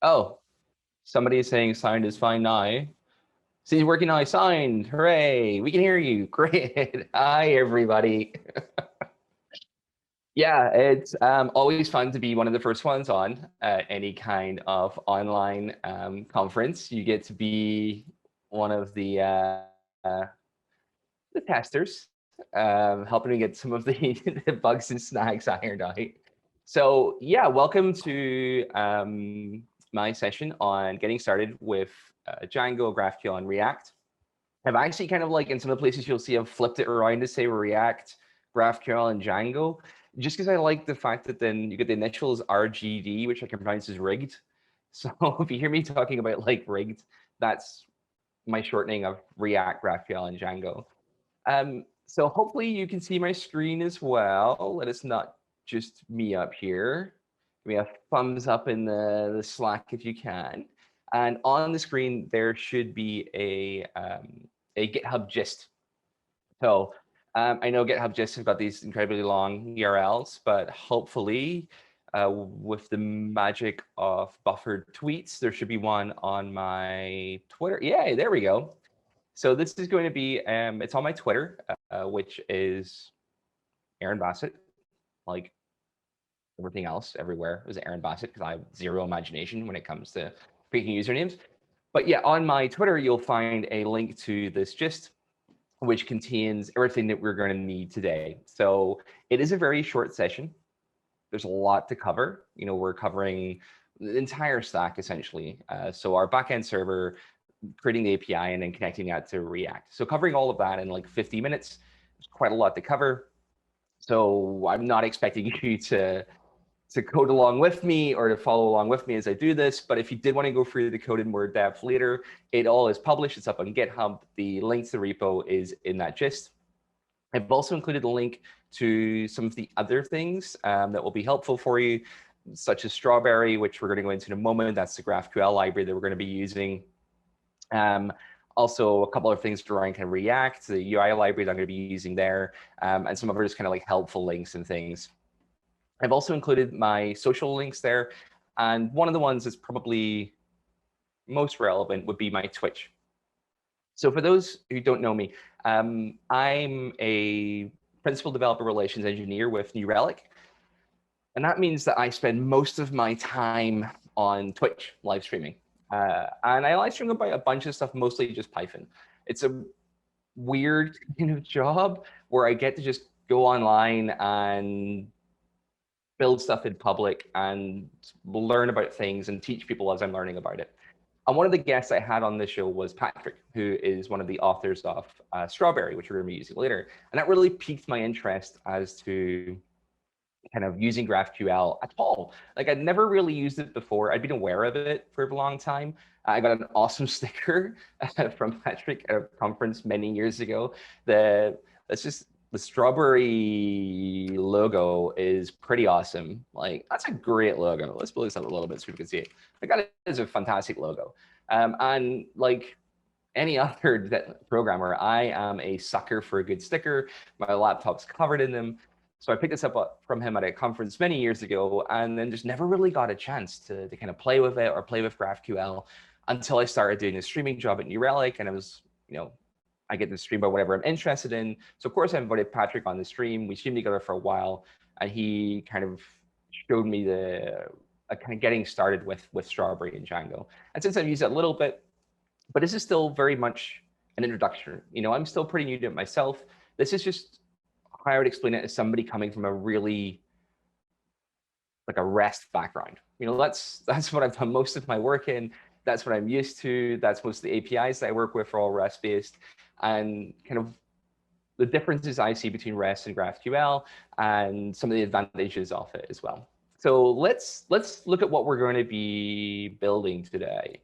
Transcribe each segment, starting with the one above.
Oh, somebody is saying sound is fine now. See, working now, signed. Hooray, we can hear you. Great. Hi, everybody. Yeah, it's always fun to be one of the first ones on any kind of online conference. You get to be one of the testers, helping me get some of the, the bugs and snags ironed out. So yeah, welcome to my session on getting started with Django, GraphQL, and React. I've actually kind of like in some of the places you'll see I've flipped it around to say React, GraphQL, and Django, just because I like the fact that then you get the initials RGD, which I can pronounce as rigged. So if you hear me talking about like rigged, that's my shortening of React, GraphQL, and Django. So hopefully you can see my screen as well. Let us not just me up here. Give me a thumbs up in the Slack if you can. And on the screen, there should be a GitHub Gist. So I know GitHub Gist have got these incredibly long URLs, but hopefully with the magic of buffered tweets, there should be one on my Twitter. Yay, there we go. So this is going to be, it's on my Twitter, which is Aaron Bassett, like everything else everywhere is Aaron Bassett, because I have zero imagination when it comes to picking usernames. But yeah, on my Twitter, you'll find a link to this gist, which contains everything that we're going to need today. So it is a very short session. There's a lot to cover. You know, we're covering the entire stack essentially. So our backend server, creating the API, and then connecting that to React. So covering all of that in like 50 minutes, there's quite a lot to cover. So I'm not expecting you to code along with me or to follow along with me as I do this. But if you did want to go through the code in more depth later, it all is published. It's up on GitHub. The link to the repo is in that gist. I've also included a link to some of the other things that will be helpful for you, such as Strawberry, which we're going to go into in a moment. That's the GraphQL library that we're going to be using. Also, a couple of things around kind of React, the UI library that I'm going to be using there, and some of just kind of like helpful links and things. I've also included my social links there, and one of the ones that's probably most relevant would be my Twitch. So for those who don't know me, I'm a principal developer relations engineer with New Relic. And that means that I spend most of my time on Twitch live streaming. And I live stream about a bunch of stuff, mostly just Python. It's a weird kind of job where I get to just go online and build stuff in public and learn about things and teach people as I'm learning about it. And one of the guests I had on this show was Patrick, who is one of the authors of Strawberry, which we're going to be using later. And that really piqued my interest as to kind of using GraphQL at all. Like I'd never really used it before. I'd been aware of it for a long time. I got an awesome sticker from Patrick at a conference many years ago. That's just the strawberry logo is pretty awesome. Like that's a great logo. Let's blow this up a little bit so people can see it. Like that is a fantastic logo. And like any other programmer, I am a sucker for a good sticker. My laptop's covered in them. So I picked this up from him at a conference many years ago, and then just never really got a chance to kind of play with it or play with GraphQL until I started doing a streaming job at New Relic. And I was, you know, I get to stream about whatever I'm interested in. So of course I invited Patrick on the stream. We streamed together for a while, and he kind of showed me the kind of getting started with Strawberry and Django. And since I've used it a little bit, but this is still very much an introduction. You know, I'm still pretty new to it myself. This is just how I would explain it as somebody coming from a really like a REST background. You know, that's what I've done most of my work in. That's what I'm used to. That's most of the APIs that I work with are all REST based, and kind of the differences I see between REST and GraphQL and some of the advantages of it as well. So let's look at what we're going to be building today.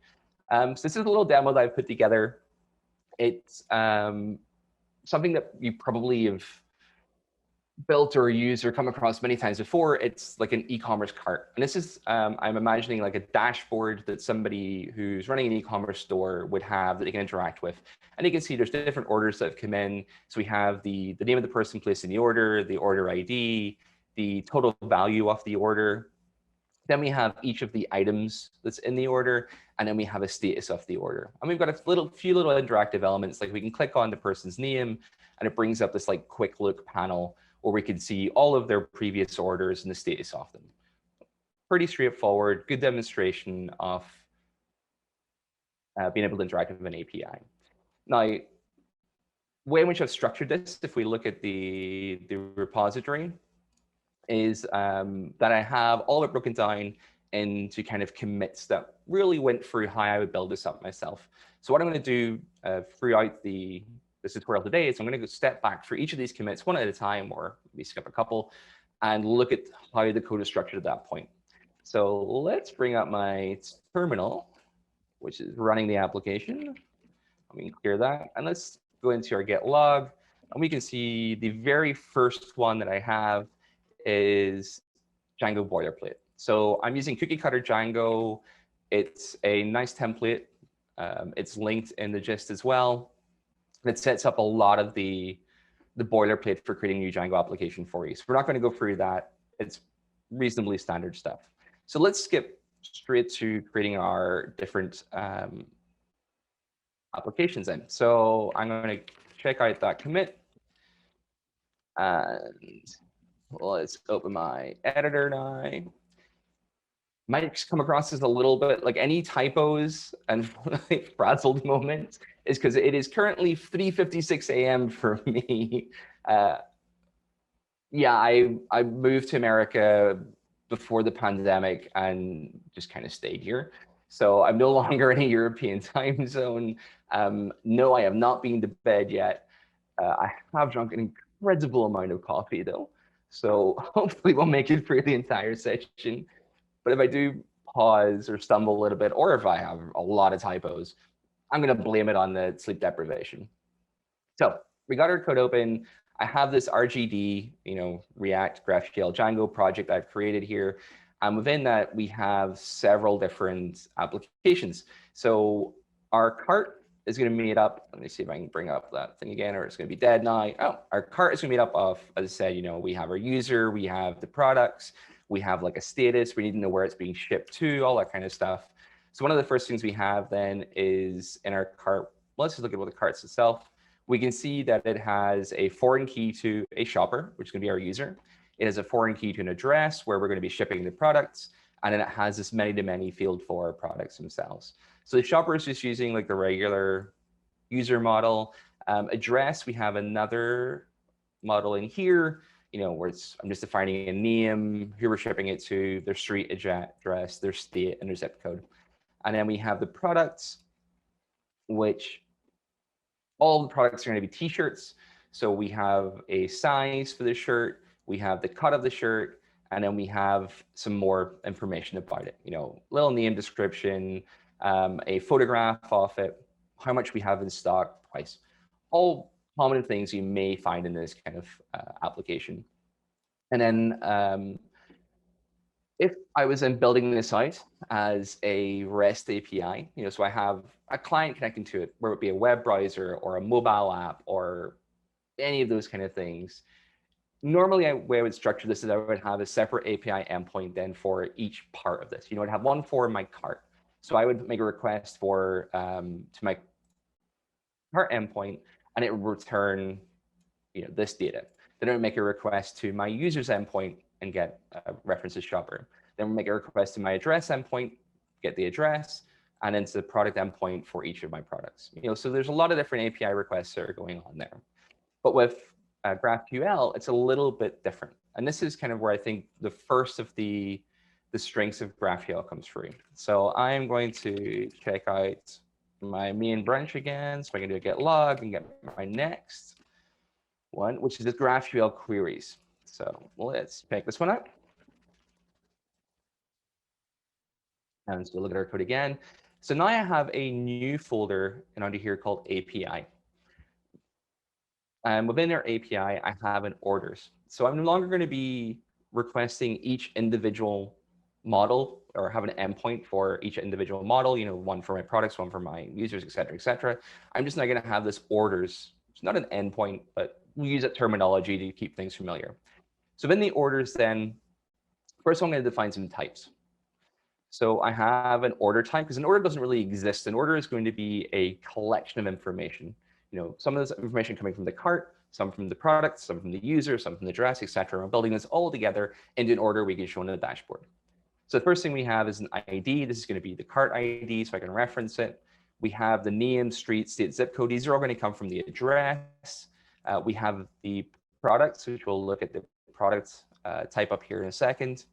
So this is a little demo that I've put together. It's something that you probably have built or used or come across many times before. It's like an e-commerce cart. And this is, I'm imagining like a dashboard that somebody who's running an e-commerce store would have that they can interact with. And you can see there's different orders that have come in. So we have the name of the person placing the order ID, the total value of the order. Then we have each of the items that's in the order, and then we have a status of the order. And we've got a few little interactive elements, like we can click on the person's name, and it brings up this like quick look panel where we can see all of their previous orders and the status of them. Pretty straightforward, good demonstration of being able to interact with an API. Now, way in which I've structured this, if we look at the repository, is that I have all of it broken down into kind of commits that really went through how I would build this up myself. So what I'm going to do throughout this tutorial today is I'm going to go step back for each of these commits one at a time, or maybe skip a couple, and look at how the code is structured at that point. So let's bring up my terminal, which is running the application. We can clear that, and let's go into our Git log, and we can see the very first one that I have is Django Boilerplate. So I'm using cookie cutter Django. It's a nice template. It's linked in the gist as well. It sets up a lot of the boilerplate for creating a new Django application for you. So we're not going to go through that. It's reasonably standard stuff. So let's skip straight to creating our different applications in. So I'm going to check out that commit. And let's open my editor now. Might come across as a little bit like any typos and frazzled moments is because it is currently 3:56 a.m. for me. Yeah, I moved to America before the pandemic and just kind of stayed here. So I'm no longer in a European time zone. No, I have not been to bed yet. I have drunk an incredible amount of coffee though. So hopefully we'll make it through the entire session. But if I do pause or stumble a little bit, or if I have a lot of typos, I'm going to blame it on the sleep deprivation. So we got our code open. I have this RGD, React GraphQL Django project I've created here. And within that, we have several different applications. So our cart is going to be made up. Let me see if I can bring up that thing again, or it's going to be dead now. Oh, our cart is going to be made up of, as I said, we have our user, we have the products, we have like a status, we need to know where it's being shipped to, all that kind of stuff. So one of the first things we have then is in our cart. Let's just look at what the cart's itself. We can see that it has a foreign key to a shopper, which is going to be our user. It has a foreign key to an address where we're going to be shipping the products. And then it has this many-to-many field for our products themselves. So the shopper is just using like the regular user model. Address, we have another model in here, where I'm just defining a name, who we're shipping it to, their street address, their state, and their zip code. And then we have the products, which all the products are going to be t-shirts. So we have a size for the shirt, we have the cut of the shirt, and then we have some more information about it. Little name description, a photograph of it, how much we have in stock, price, all common things you may find in this kind of application. And then if I was then building this out as a REST API, so I have a client connecting to it, where it would be a web browser or a mobile app or any of those kind of things. Normally, the way I would structure this is I would have a separate API endpoint then for each part of this. I'd have one for my cart. So I would make a request to my cart endpoint, and it would return this data. Then I would make a request to my user's endpoint and get references shopper. Then we'll make a request to my address endpoint, get the address, and then to the product endpoint for each of my products. So there's a lot of different API requests that are going on there. But with GraphQL, it's a little bit different. And this is kind of where I think the first of the strengths of GraphQL comes through. So I'm going to check out my main branch again. So I can do a git log and get my next one, which is the GraphQL queries. So let's pick this one up. And so look at our code again. So now I have a new folder under here called API. And within our API, I have an orders. So I'm no longer going to be requesting each individual model or have an endpoint for each individual model, one for my products, one for my users, et cetera, et cetera. I'm just not going to have this orders. It's not an endpoint, but we use that terminology to keep things familiar. So in the orders then, first I'm going to define some types. So I have an order type, because an order doesn't really exist. An order is going to be a collection of information. Some of this information coming from the cart, some from the product, some from the user, some from the address, etc. I'm building this all together into an order we can show on the dashboard. So the first thing we have is an ID. This is going to be the cart ID, so I can reference it. We have the name, street, state, zip code. These are all going to come from the address. We have the products, which we'll look at the product type up here in a second.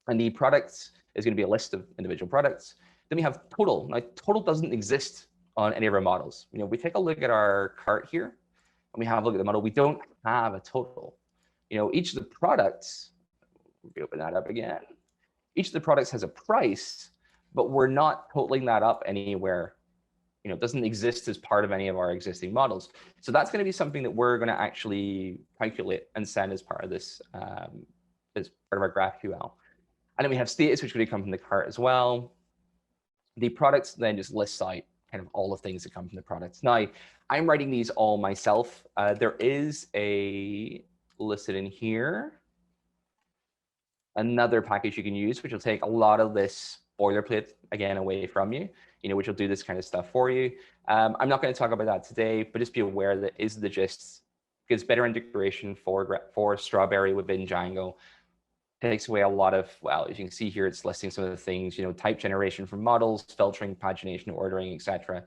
And the products is going to be a list of individual products. Then we have total. Now, total doesn't exist on any of our models. We take a look at our cart here, and we have a look at the model. We don't have a total. Each of the products, we open that up again. Each of the products has a price, but we're not totaling that up anywhere. It doesn't exist as part of any of our existing models. So that's going to be something that we're going to actually calculate and send as part of this, as part of our GraphQL. And then we have status, which would come from the cart as well. The products then just lists out kind of all the things that come from the products. Now, I'm writing these all myself. There is a listed in here, another package you can use, which will take a lot of this boilerplate again away from you, which will do this kind of stuff for you. I'm not going to talk about that today, but just be aware that is the gist. Gives better integration for Strawberry within Django. Takes away a lot of, well, as you can see here, it's listing some of the things, type generation from models, filtering, pagination, ordering, etc.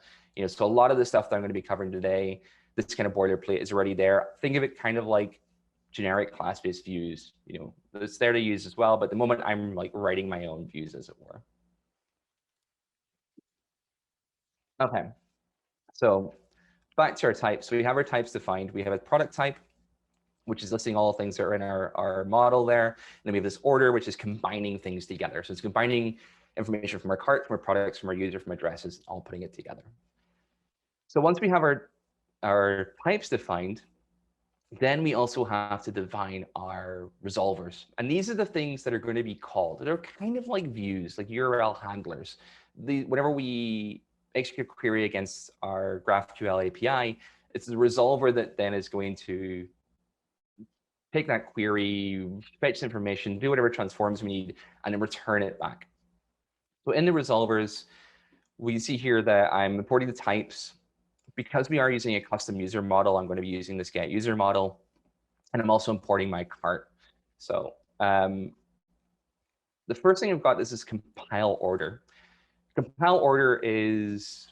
So a lot of the stuff that I'm going to be covering today, this kind of boilerplate is already there. Think of it kind of like generic class-based views. It's there to use as well, but at the moment I'm like writing my own views, as it were. Okay, so back to our types. So we have our types defined. We have a product type, which is listing all the things that are in our model there. And then we have this order, which is combining things together. So it's combining information from our cart, from our products, from our user, from addresses, all putting it together. So once we have our types defined, then we also have to define our resolvers. And these are the things that are going to be called. They're kind of like views, like URL handlers. Whenever we execute a query against our GraphQL API, it's the resolver that then is going to take that query, fetch information, do whatever transforms we need, and then return it back. So in the resolvers, we see here that I'm importing the types. Because we are using a custom user model, I'm going to be using this get user model, and I'm also importing my cart. So the first thing I've got is this compile order. Compile order is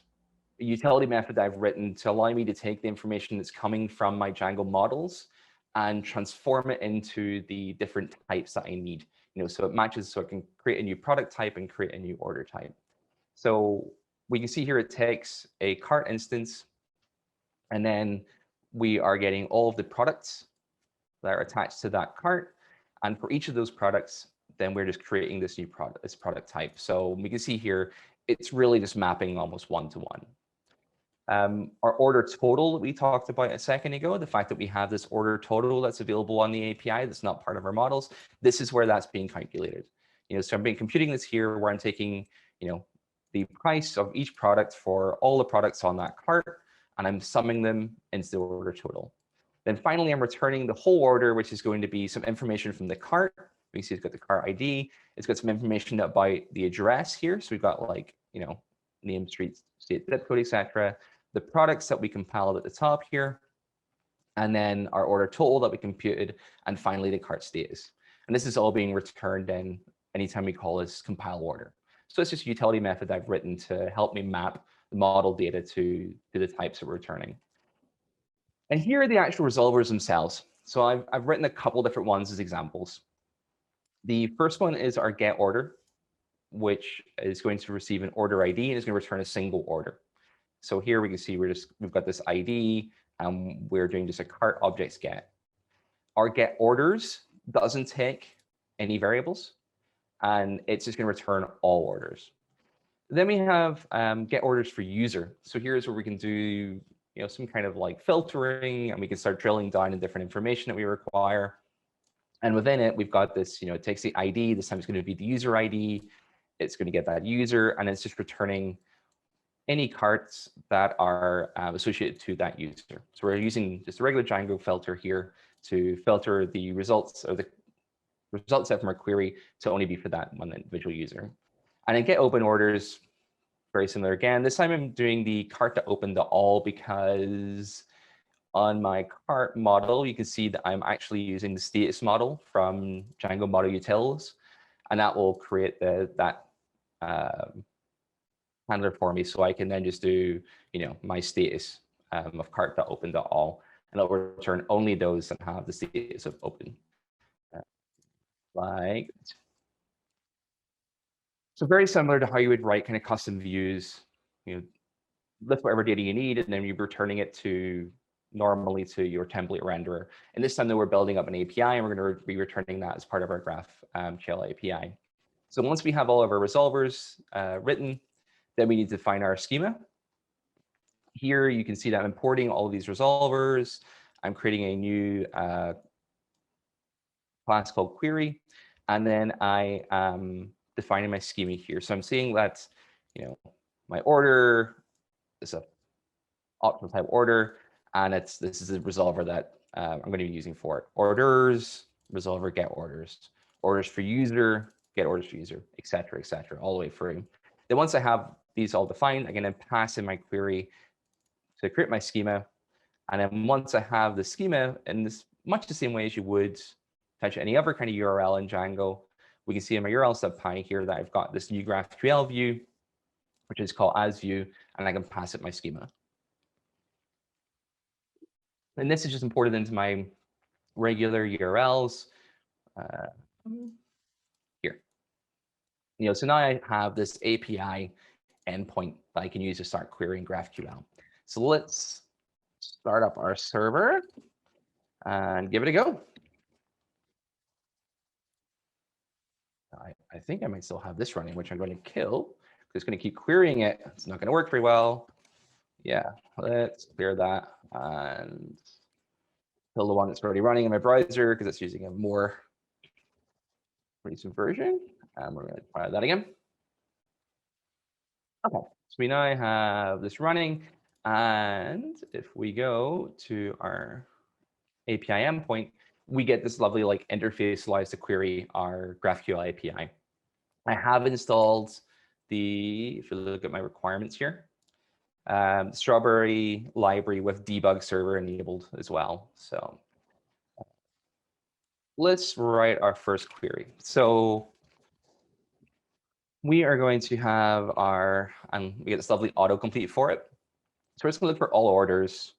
a utility method that I've written to allow me to take the information that's coming from my Django models and transform it into the different types that I need. So it matches, so I can create a new product type and create a new order type. So we can see here it takes a cart instance, and then we are getting all of the products that are attached to that cart. And for each of those products, then we're just creating this new product, this product type. So we can see here, it's really just mapping almost one-to-one. Our order total that we talked about a second ago, the fact that we have this order total that's available on the API that's not part of our models, this is where that's being calculated. So I'm computing this here where I'm taking, the price of each product for all the products on that cart, and I'm summing them into the order total. Then finally, I'm returning the whole order, which is going to be some information from the cart. We can see it's got the cart ID. It's got some information about the address here. So we've got like, name, street, state, zip code, etc. The products that we compiled at the top here, and then our order total that we computed, and finally the cart status. And this is all being returned in anytime we call this compile order. So it's just a utility method I've written to help me map the model data to the types that we're returning. And here are the actual resolvers themselves. So I've written a couple different ones as examples. The first one is our get order, which is going to receive an order ID and is going to return a single order. So here we can see we've got this ID, and we're doing just a cart objects get. Our get orders doesn't take any variables, and it's just going to return all orders. Then we have get orders for user. So here's where we can do some kind of like filtering, and we can start drilling down in different information that we require. And within it, we've got this, it takes the ID. This time it's going to be the user ID. It's going to get that user, and it's just returning any carts that are associated to that user. So we're using just a regular Django filter here to filter the results, or the result set from our query to only be for that one individual user. And in get open orders, very similar again. This time I'm doing the cart to open to all because on my cart model, you can see that I'm actually using the status model from Django model utils, and that will create that handler for me. So I can then just do, my status of cart to open to all, and it'll return only those that have the status of open. Like, so very similar to how you would write kind of custom views, lift whatever data you need, and then you're returning it normally to your template renderer. And this time that we're building up an API, and we're going to be returning that as part of our GraphQL API. So once we have all of our resolvers written, then we need to define our schema. Here you can see that I'm importing all of these resolvers. I'm creating a new class called query, and then I am defining my schema here. So I'm seeing that, my order is a optional type order, and this is a resolver that I'm going to be using for it. Orders, resolver, get orders. Orders for user, get orders for user, et cetera, all the way through. Then once I have these all defined, I'm going to pass in my query to create my schema. And then once I have the schema in this much the same way as you would touch any other kind of URL in Django, we can see in my URL subpy here that I've got this new GraphQL view, which is called as view, and I can pass it my schema. And this is just imported into my regular URLs here. So now I have this API endpoint that I can use to start querying GraphQL. So let's start up our server and give it a go. I think I might still have this running, which I'm going to kill. It's going to keep querying it. It's not going to work very well. Yeah, let's clear that and kill the one that's already running in my browser because it's using a more recent version. And we're going to try that again. Okay, so we now have this running. And if we go to our API endpoint, we get this lovely interface allows to query our GraphQL API. I have installed if you look at my requirements here, Strawberry library with debug server enabled as well. So let's write our first query. So we are going to have we get this lovely autocomplete for it. So we're just going to look for all orders.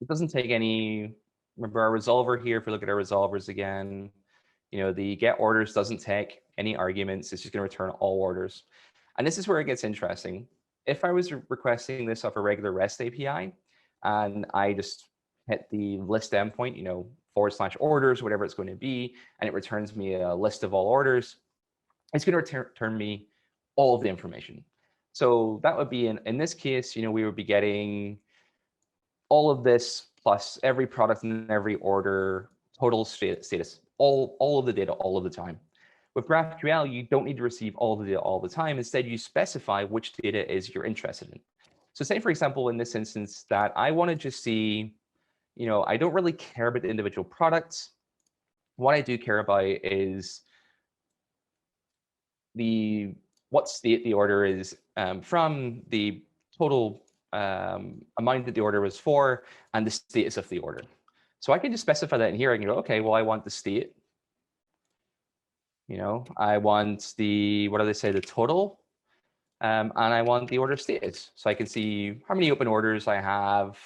It doesn't take any, remember our resolver here, if we look at our resolvers again, the get orders doesn't take any arguments. It's just going to return all orders. And this is where it gets interesting. If I was requesting this off a regular REST API, and I just hit the list endpoint, /orders, whatever it's going to be, and it returns me a list of all orders, it's going to return me all of the information. So that would be, in this case, we would be getting all of this plus every product and every order, total status, all of the data all of the time. With GraphQL, you don't need to receive all the data all the time. Instead, you specify which data is you're interested in. So say, for example, in this instance, that I want to just see, I don't really care about the individual products. What I do care about is what state the order is from, the total amount that the order was for, and the status of the order. So I can just specify that in here. I can go, okay, well, I want the state. I want the total, and I want the order status. So I can see how many open orders I have,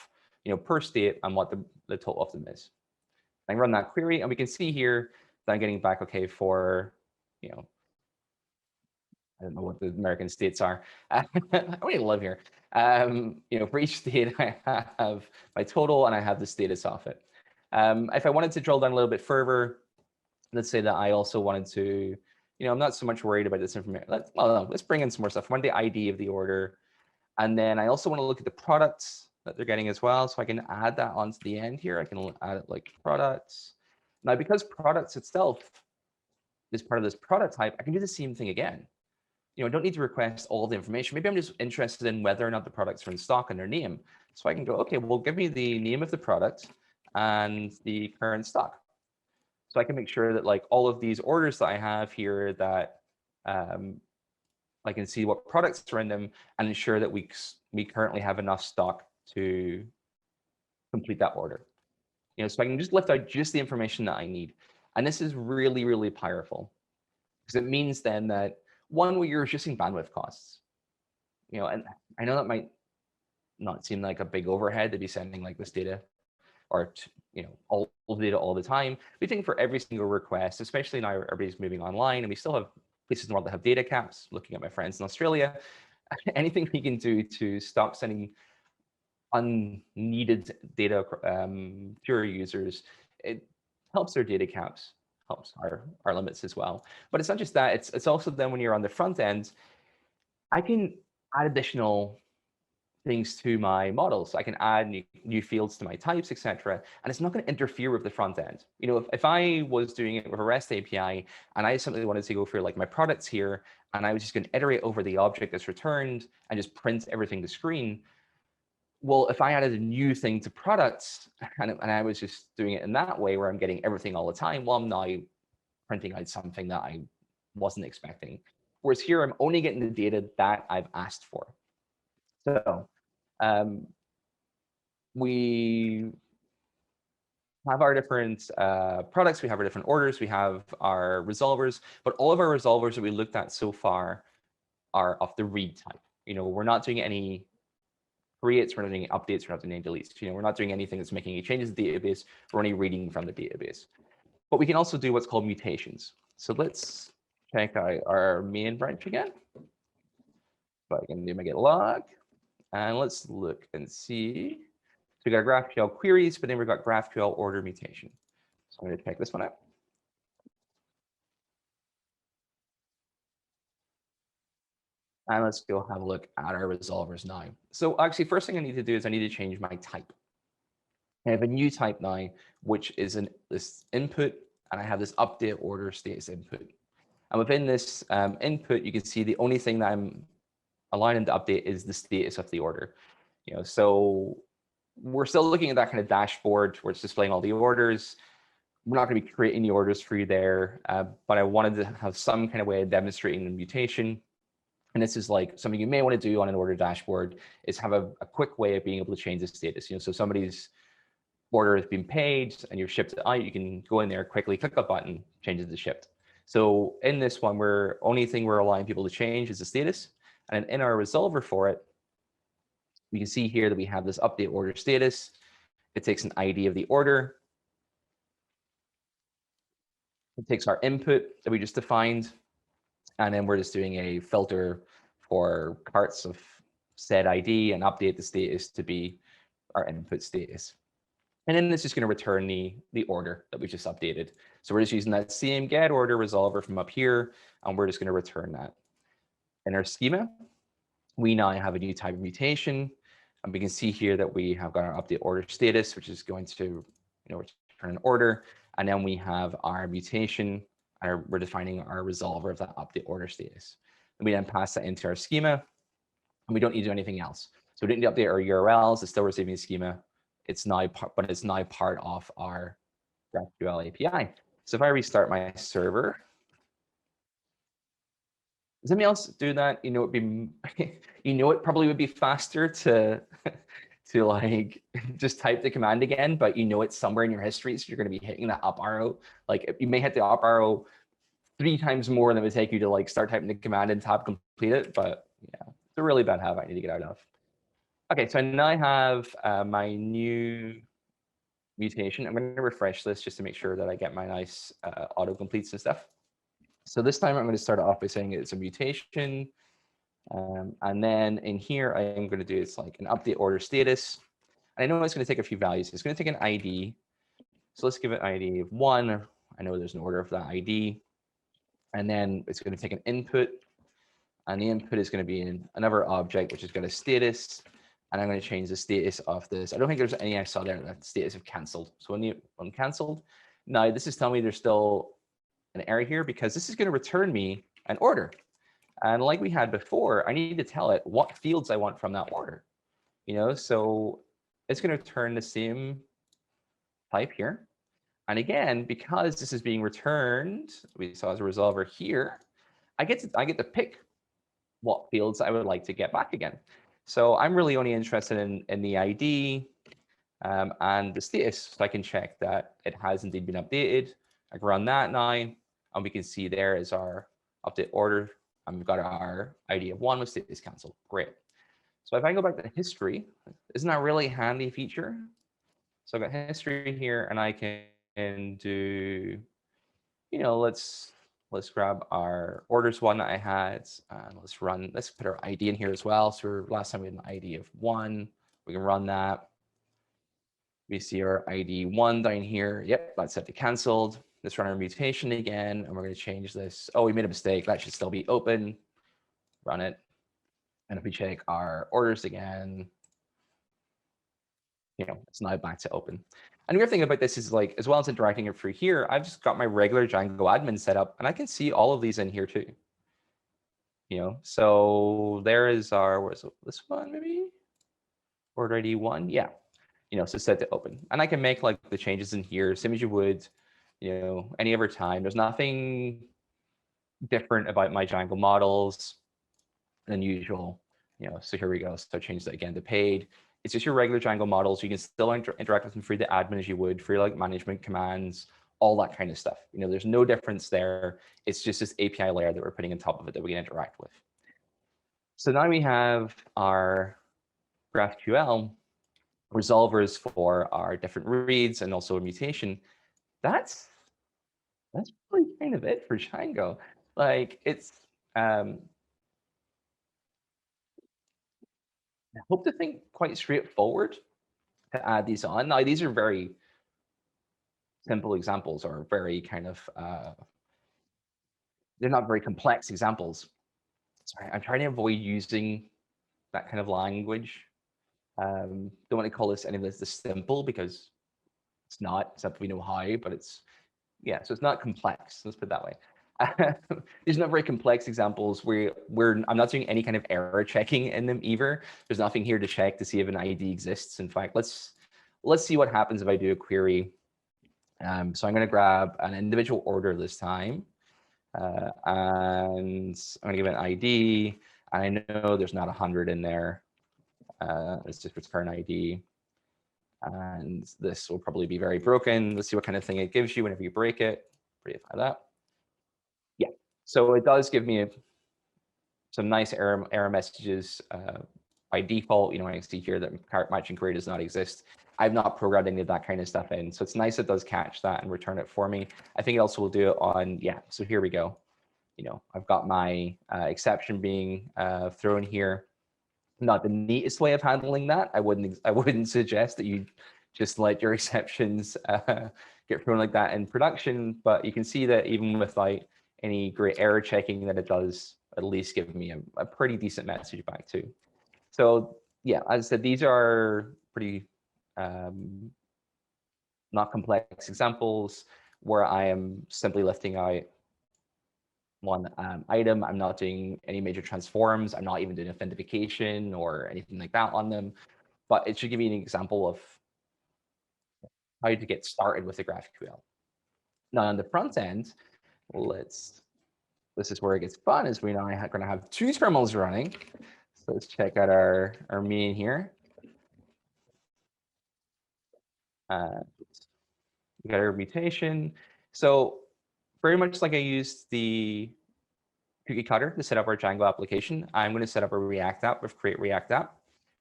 per state, and what the total of them is. I can run that query, and we can see here that I'm getting back, okay, for, I don't know what the American states are. I only live here. For each state, I have my total, and I have the status of it. If I wanted to drill down a little bit further, let's say that I also wanted to, I'm not so much worried about this information. Let's bring in some more stuff. I want the ID of the order. And then I also want to look at the products that they're getting as well. So I can add that onto the end here. I can add it like products. Now, because products itself is part of this product type, I can do the same thing again. I don't need to request all the information. Maybe I'm just interested in whether or not the products are in stock and their name. So I can go, okay, well, give me the name of the product and the current stock. So I can make sure that all of these orders that I have here that I can see what products are in them and ensure that we currently have enough stock to complete that order. So I can just lift out just the information that I need. And this is really, really powerful because it means then that one, you're reducing bandwidth costs. And I know that might not seem like a big overhead to be sending like this data or all the data all the time. We think for every single request, especially now everybody's moving online and we still have places in the world that have data caps, looking at my friends in Australia, anything we can do to stop sending unneeded data to our users, it helps their data caps, helps our limits as well. But it's not just that, it's also then when you're on the front end, I can add additional things to my models. I can add new fields to my types, etc. And it's not going to interfere with the front end. If I was doing it with a REST API and I simply wanted to go for like my products here, and I was just going to iterate over the object that's returned and just print everything to screen. Well, if I added a new thing to products and I was just doing it in that way where I'm getting everything all the time, well, I'm now printing out something that I wasn't expecting. Whereas here, I'm only getting the data that I've asked for. So we have our different products, we have our different orders, we have our resolvers, but all of our resolvers that we looked at so far are of the read type. We're not doing any creates, we're not doing any updates, we're not doing any deletes. We're not doing anything that's making any changes to the database, we're only reading from the database. But we can also do what's called mutations. So let's check out our main branch again. So I can do my git log. And let's look and see. So we got GraphQL queries, but then we've got GraphQL order mutation. So I'm going to check this one out. And let's go have a look at our resolvers now. So actually, first thing I need to do is I need to change my type. I have a new type now, which is this input, and I have this update order status input. And within this input, you can see the only thing that I'm allowing to update is the status of the order. So we're still looking at that kind of dashboard where it's displaying all the orders. We're not going to be creating the orders for you there, but I wanted to have some kind of way of demonstrating the mutation. And this is like something you may want to do on an order dashboard, is have a quick way of being able to change the status. So somebody's order has been paid and you're shipped out, you can go in there quickly, click a button, change it to shipped. So in this one, only thing we're allowing people to change is the status. And in our resolver for it, we can see here that we have this update order status. It takes an ID of the order. It takes our input that we just defined. And then we're just doing a filter for carts of said ID and update the status to be our input status. And then this is going to return the order that we just updated. So we're just using that same get order resolver from up here, and we're just going to return that. In our schema, we now have a new type of mutation, and we can see here that we have got our update order status, which is going to return an order. And then we have our mutation, and we're defining our resolver of that update order status. And we then pass that into our schema, and we don't need to do anything else. So we don't need to update our URLs. It's still receiving a schema. It's now part of our GraphQL API. So if I restart my server, does anybody else do that? It probably would be faster to like just type the command again, but it's somewhere in your history, so you're going to be hitting that up arrow. Like you may hit the up arrow 3 times more than it would take you to like start typing the command and tab complete it. But yeah, it's a really bad habit I need to get out of. Okay, so now I have my new mutation. I'm going to refresh this just to make sure that I get my nice autocompletes and stuff. So this time I'm going to start off by saying it's a mutation. And then in here, I'm going to do it's like an update order status. And I know it's going to take a few values. It's going to take an ID. So let's give it ID of 1. I know there's an order for that ID. And then it's going to take an input. And the input is going to be in another object, which is got a status. And I'm going to change the status of this. I don't think there's any I saw there, that status of canceled. So when canceled, now this is telling me there's still an error here because this is going to return me an order. And like we had before, I need to tell it what fields I want from that order. So it's going to return the same type here. And again, because this is being returned, we saw as a resolver here, I get to pick what fields I would like to get back again. So I'm really only interested in the ID and the status. So I can check that it has indeed been updated. I can run that now, and we can see there is our update order. And we've got our ID of 1 with status cancelled. Great. So if I go back to history, isn't that a really handy feature? So I've got history here, and I can do, let's grab our orders one that I had, and let's put our ID in here as well. So last time we had an ID of 1. We can run that. We see our ID 1 down here. Yep, that's set to canceled. Let's run our mutation again, and we're going to change this. Oh, we made a mistake. That should still be open. Run it. And if we check our orders again, it's now back to open. And the weird thing about this is, like, as well as interacting it through here, I've just got my regular Django admin set up, and I can see all of these in here too. So there is our, where's this one maybe? Order ID 1, yeah. So set to open. And I can make like the changes in here, same as you would, any other time. There's nothing different about my Django models than usual. So here we go. So change that again to paid. It's just your regular Django models. You can still interact with them through the admin as you would for like management commands, all that kind of stuff. There's no difference there. It's just this API layer that we're putting on top of it that we can interact with. So now we have our GraphQL resolvers for our different reads and also a mutation. That's really kind of it for Django. Like, it's I hope to think quite straightforward to add these on. Now, these are very simple examples, or very kind of they're not very complex examples. Sorry, I'm trying to avoid using that kind of language. Don't want to call this any of this simple, because it's not, except we know how, but it's, yeah, so it's not complex. Let's put it that way. These are not very complex examples where I'm not doing any kind of error checking in them either. There's nothing here to check to see if an ID exists. In fact, let's see what happens if I do a query. So I'm going to grab an individual order this time, and I'm going to give it an ID. And I know there's not 100 in there. Let's just return ID. And this will probably be very broken. Let's see what kind of thing it gives you whenever you break it. Pretty like that. Yeah, so it does give me some nice error messages. By default, I can see here that cart matching query does not exist. I've not programmed any of that kind of stuff in. So it's nice it does catch that and return it for me. I think it also will do it on, yeah, so here we go. I've got my exception being thrown here. Not the neatest way of handling that. I wouldn't suggest that you just let your exceptions get thrown like that in production, but you can see that even with like any great error checking, that it does at least give me a pretty decent message back too. So yeah, as I said, these are pretty not complex examples where I am simply lifting out one item. I'm not doing any major transforms. I'm not even doing authentication or anything like that on them, but it should give you an example of how to get started with the GraphQL. Now on the front end, this is where it gets fun, is we now are going to have 2 terminals running. So let's check out our main here. We got our mutation. So very much like I used the cookie cutter to set up our Django application, I'm going to set up a React app with create React app.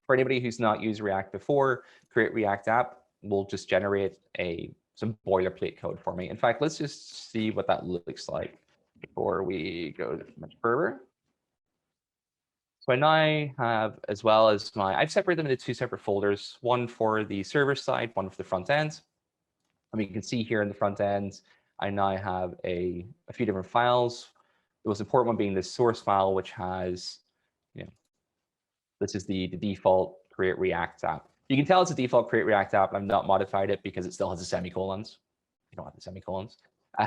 For anybody who's not used React before, create React app will just generate some boilerplate code for me. In fact, let's just see what that looks like before we go much further. So I now have, as well as I've separated them into 2 separate folders, one for the server side, one for the front end. And you can see here in the front end, I now have a few different files. The most important one being the source file, which has, this is the default create React app. You can tell it's a default create React app. I've not modified it because it still has the semicolons. You don't have the semicolons.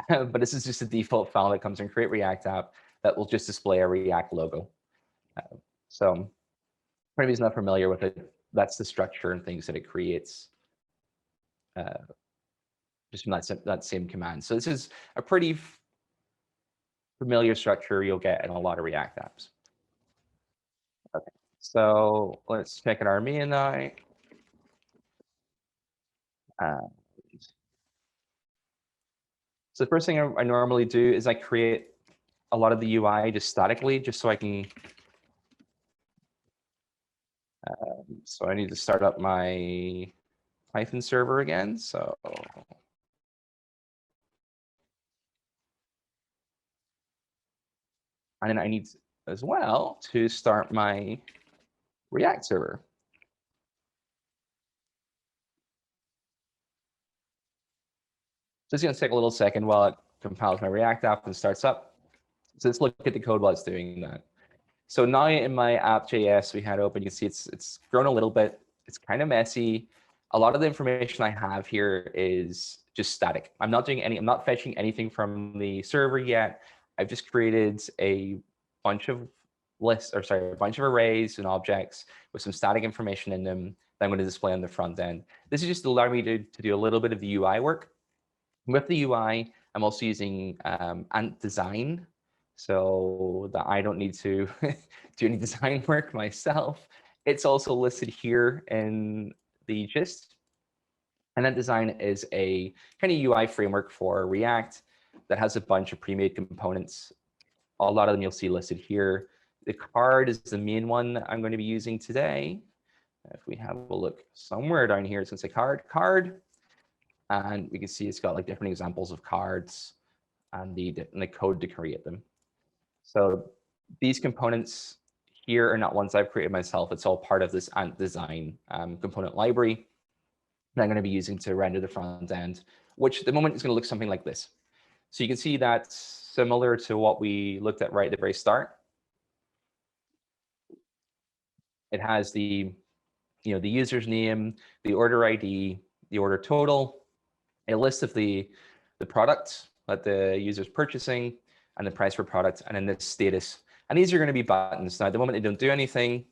But this is just a default file that comes in create React app that will just display a React logo. So for anybody who's not familiar with it, that's the structure and things that it creates just from that same command. So this is a pretty familiar structure you'll get in a lot of React apps. Okay, so let's check out our main now. So the first thing I normally do is I create a lot of the UI just statically, just so I can. So I need to start up my Python server again. So. And then I need as well to start my React server. So it's going to take a little second while it compiles my React app and starts up. So let's look at the code while it's doing that. So now in my app.js we had open, you can see it's grown a little bit. It's kind of messy. A lot of the information I have here is just static. I'm not fetching anything from the server yet. I've just created a bunch of a bunch of arrays and objects with some static information in them that I'm going to display on the front end. This is just to allow me to do a little bit of the UI work. With the UI, I'm also using Ant Design, so that I don't need to do any design work myself. It's also listed here in the gist. And Ant Design is a kind of UI framework for React that has a bunch of pre-made components. A lot of them you'll see listed here. The card is the main one that I'm going to be using today. If we have a look somewhere down here, it's going to say card. And we can see it's got like different examples of cards and the code to create them. So these components here are not ones I've created myself. It's all part of this Ant Design component library that I'm going to be using to render the front end, which at the moment is going to look something like this. So you can see that's similar to what we looked at right at the very start. It has the user's name, the order ID, the order total, a list of the products that the user's purchasing, and the price per product, and then the status. And these are going to be buttons. Now, at the moment, they don't do anything,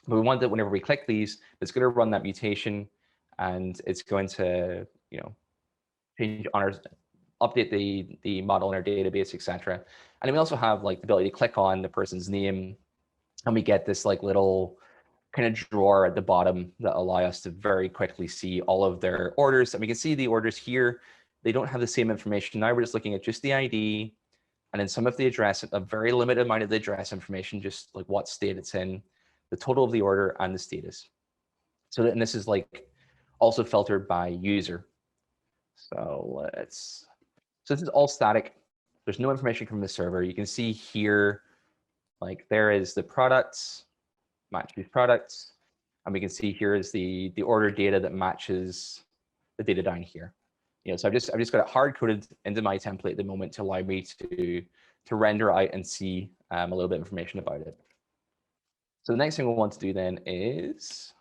but we want that whenever we click these, it's going to run that mutation, and it's going to change honors, update the model in our database, etc. And then we also have like the ability to click on the person's name, and we get this like little kind of drawer at the bottom that allow us to very quickly see all of their orders. And we can see the orders here. They don't have the same information. Now we're just looking at just the ID and then some of the address, a very limited amount of the address information, just like what state it's in, the total of the order, and the status. So and this is like also filtered by user. So this is all static. There's no information from the server. You can see here, like there is the products, match these products, and we can see here is the order data that matches the data down here. So I've just got it hard coded into my template at the moment to allow me to render out and see a little bit of information about it. So the next thing we want to do then is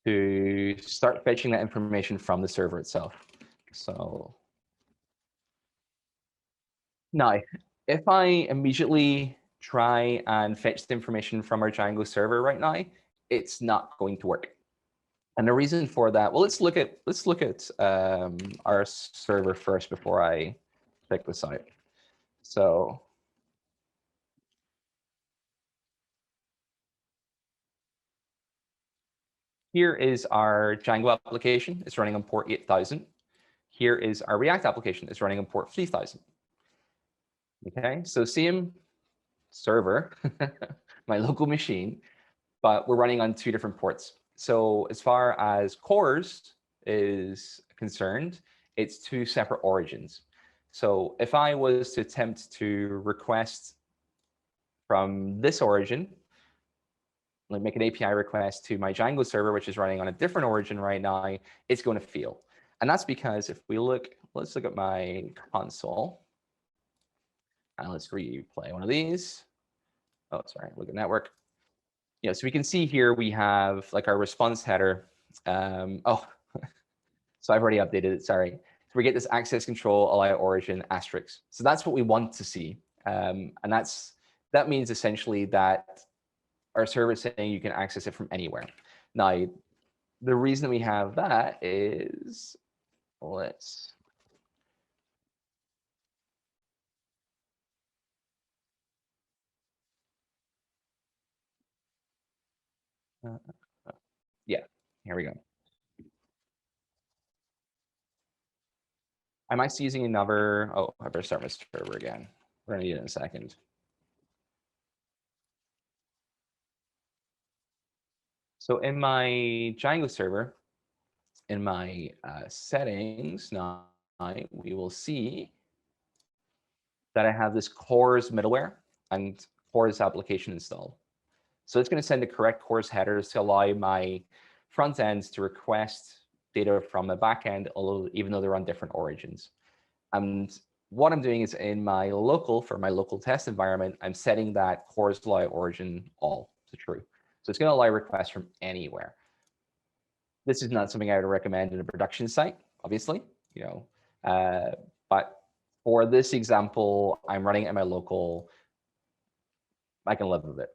to start fetching that information from the server itself. So now, if I immediately try and fetch the information from our Django server right now, it's not going to work. And the reason for that, well, let's look at our server first before I check this out. So here is our Django application. It's running on port 8000. Here is our React application. It's running on port 3000. Okay, so same server, my local machine, but we're running on 2 different ports. So as far as cores is concerned, it's 2 separate origins. So if I was to attempt to request from this origin, like make an API request to my Django server, which is running on a different origin right now, it's going to fail. And that's because if we let's look at my console. And let's replay one of these. Oh, sorry, look at network. So we can see here we have like our response header. So I've already updated it, sorry. So we get this access control allow origin asterisk. So that's what we want to see. And that means essentially that our server is saying you can access it from anywhere. Now, the reason we have that is, let's Yeah, here we go. I'm actually using another, oh, I better start my server again. We're gonna need it in a second. So in my Django server, in my settings now, we will see that I have this CORS middleware and CORS application installed. So it's going to send the correct CORS headers to allow my front ends to request data from the backend, although even though they're on different origins. And what I'm doing is in my local, for my local test environment, I'm setting that CORS allow origin all to true. So it's going to allow requests from anywhere. This is not something I would recommend in a production site, obviously, but for this example, I'm running it in my local. I can live with it.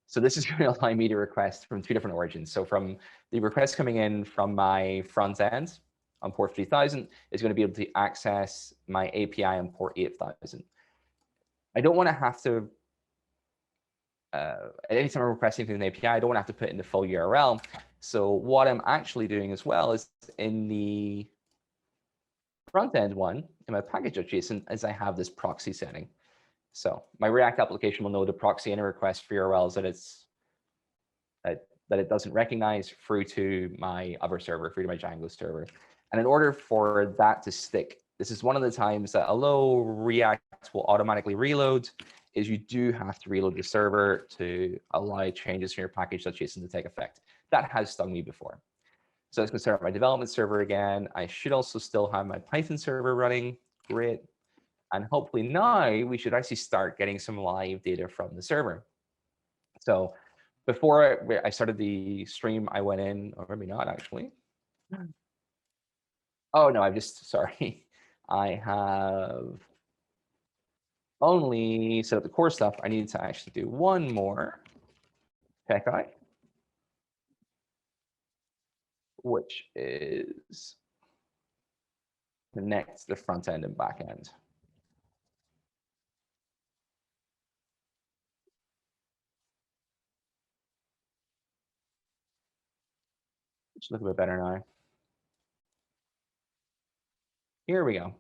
So this is going to allow me to request from 2 different origins. So from the request coming in from my front end on port 3000 is going to be able to access my API on port 8000. I don't want to have to, anytime I'm requesting through an API, I don't want to have to put in the full URL. So what I'm actually doing as well is in the front end one, in my package.json, is I have this proxy setting. So my React application will know to proxy any request for URLs that it doesn't recognize through to my other server, through to my Django server. And in order for that to stick, this is one of the times that although React will automatically reload, is you do have to reload the server to allow changes in your package.json to take effect. That has stung me before. So I was going to start my development server again. I should also still have my Python server running. Great. And hopefully now we should actually start getting some live data from the server. So before I started the stream, I went in, or maybe not actually. Oh no, I'm just sorry. I have only set up the core stuff. I need to actually do one more checkout, which is connect the front end and back end. Which look a bit better now. Here we go.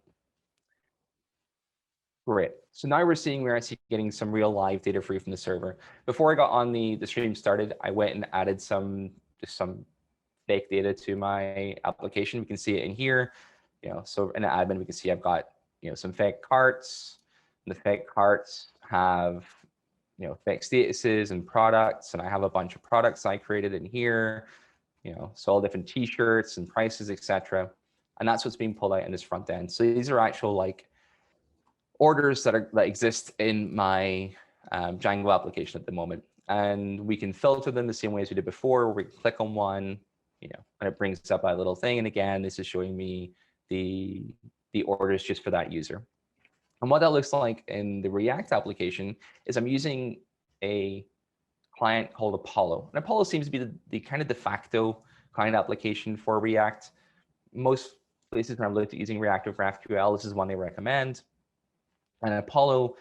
Great. So now we're actually getting some real live data free from the server. Before I got on the stream started, I went and added some fake data to my application. We can see it in here. So in the admin, we can see I've got some fake carts. And the fake carts have fake statuses and products, and I have a bunch of products I created in here. So all different T-shirts and prices, etc. And that's what's being pulled out in this front end. So these are actual orders that exist in my Django application at the moment, and we can filter them the same way as we did before. Where we click on one, and it brings up a little thing. And again, this is showing me the orders just for that user. And what that looks like in the React application is I'm using a client called Apollo. And Apollo seems to be the kind of de facto client application for React. Most places when I've looked at using React with GraphQL, this is one they recommend. And Apollo,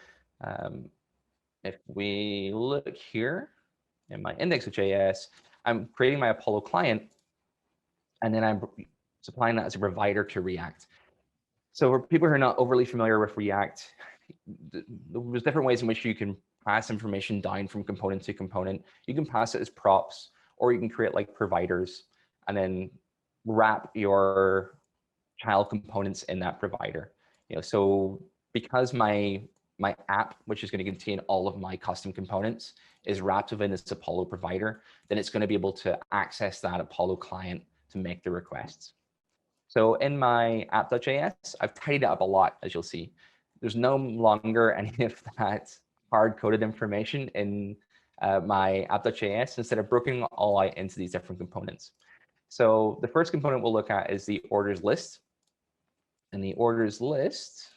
if we look here in my index.js, I'm creating my Apollo client, and then I'm supplying that as a provider to React. So for people who are not overly familiar with React, there's different ways in which you can pass information down from component to component. You can pass it as props, or you can create providers and then wrap your child components in that provider. So because my app, which is going to contain all of my custom components, is wrapped within this Apollo provider, then it's going to be able to access that Apollo client to make the requests. So in my app.js, I've tidied it up a lot, as you'll see. There's no longer any of that hard-coded information in my app.js. Instead, I've broken it all out into these different components. So the first component we'll look at is the orders list. And the orders list